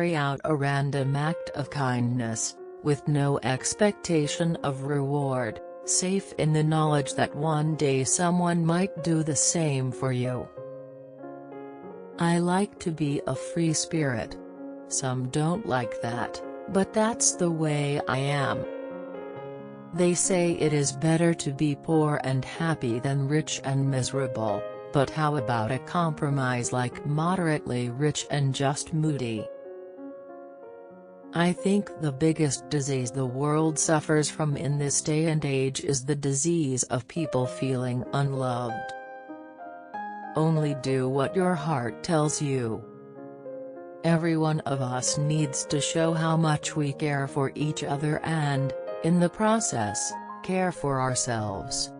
carry out a random act of kindness, with no expectation of reward, safe in the knowledge that one day someone might do the same for you. I like to be a free spirit. Some don't like that, but that's the way I am. They say it is better to be poor and happy than rich and miserable, but how about a compromise like moderately rich and just moody? I think the biggest disease the world suffers from in this day and age is the disease of people feeling unloved. Only do what your heart tells you. Every one of us needs to show how much we care for each other and, in the process, care for ourselves.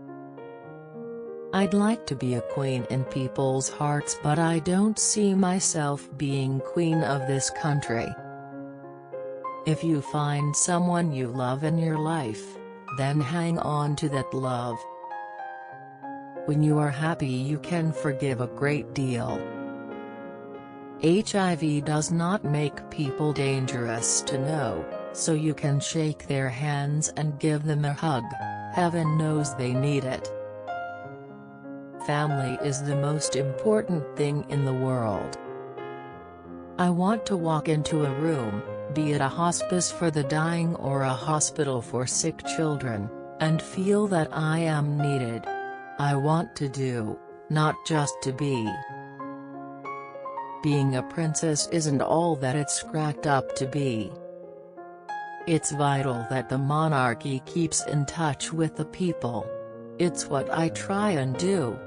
I'd like to be a queen in people's hearts, but I don't see myself being queen of this country. If you find someone you love in your life, then hang on to that love. When you are happy, you can forgive a great deal. HIV does not make people dangerous to know, so you can shake their hands and give them a hug. Heaven knows they need it. Family is the most important thing in the world. I want to walk into a room, be it a hospice for the dying or a hospital for sick children, and feel that I am needed. I want to do, not just to be. Being a princess isn't all that it's cracked up to be. It's vital that the monarchy keeps in touch with the people. It's what I try and do.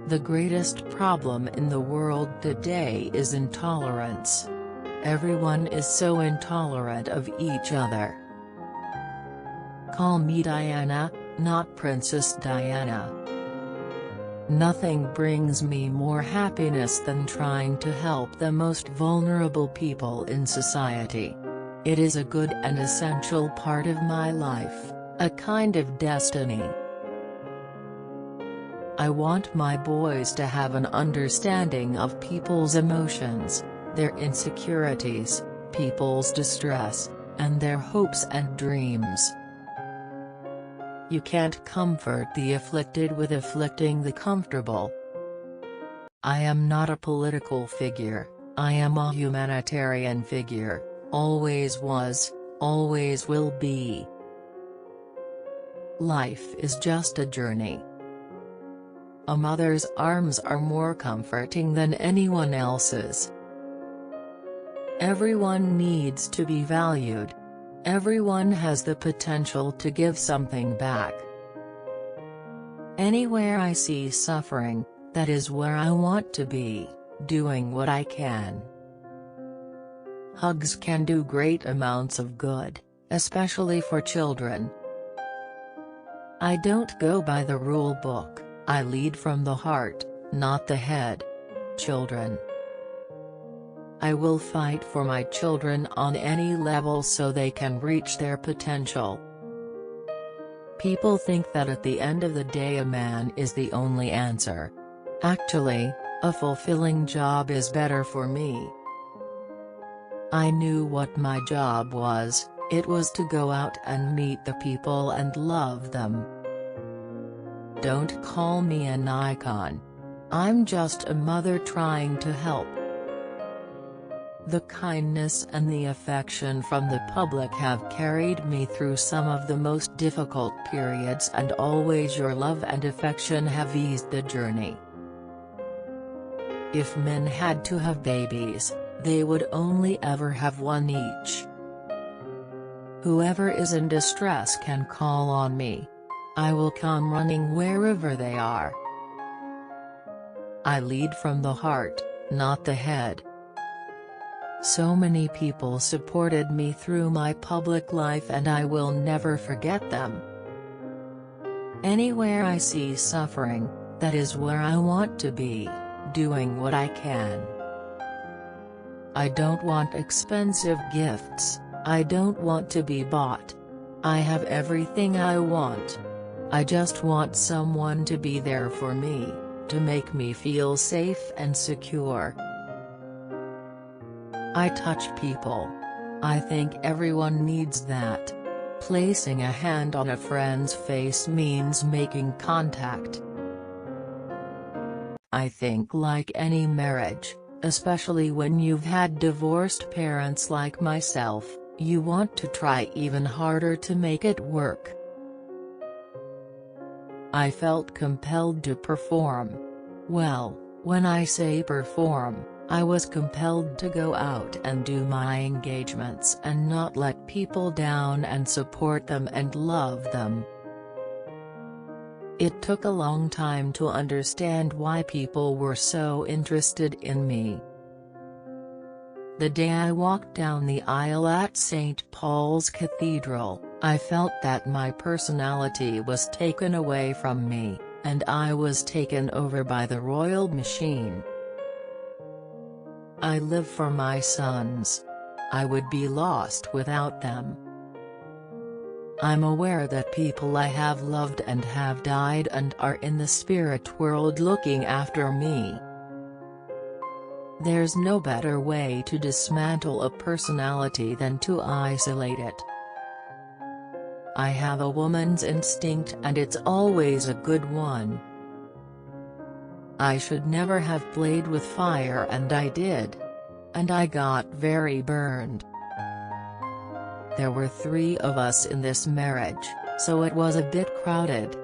The greatest problem in the world today is intolerance. Everyone is so intolerant of each other. Call me Diana, not Princess Diana. Nothing brings me more happiness than trying to help the most vulnerable people in society. It is a good and essential part of my life, a kind of destiny. I want my boys to have an understanding of people's emotions, their insecurities, people's distress, and their hopes and dreams. You can't comfort the afflicted with afflicting the comfortable. I am not a political figure, I am a humanitarian figure, always was, always will be. Life is just a journey. A mother's arms are more comforting than anyone else's. Everyone needs to be valued. Everyone has the potential to give something back. Anywhere I see suffering, that is where I want to be, doing what I can. Hugs can do great amounts of good, especially for children. I don't go by the rule book, I lead from the heart, not the head. Children. I will fight for my children on any level so they can reach their potential. People think that at the end of the day a man is the only answer. Actually, a fulfilling job is better for me. I knew what my job was, it was to go out and meet the people and love them. Don't call me an icon. I'm just a mother trying to help. The kindness and the affection from the public have carried me through some of the most difficult periods, and always your love and affection have eased the journey. If men had to have babies, they would only ever have one each. Whoever is in distress can call on me. I will come running wherever they are. I lead from the heart, not the head. So many people supported me through my public life and I will never forget them. Anywhere I see suffering, that is where I want to be, doing what I can. I don't want expensive gifts, I don't want to be bought. I have everything I want. I just want someone to be there for me, to make me feel safe and secure. I touch people. I think everyone needs that. Placing a hand on a friend's face means making contact. I think like any marriage, especially when you've had divorced parents like myself, you want to try even harder to make it work. I felt compelled to perform. Well, when I say perform, I was compelled to go out and do my engagements and not let people down and support them and love them. It took a long time to understand why people were so interested in me. The day I walked down the aisle at St. Paul's Cathedral, I felt that my personality was taken away from me, and I was taken over by the royal machine. I live for my sons. I would be lost without them. I'm aware that people I have loved and have died and are in the spirit world looking after me. There's no better way to dismantle a personality than to isolate it. I have a woman's instinct and it's always a good one. I should never have played with fire and I did. And I got very burned. There were 3 of us in this marriage, so it was a bit crowded.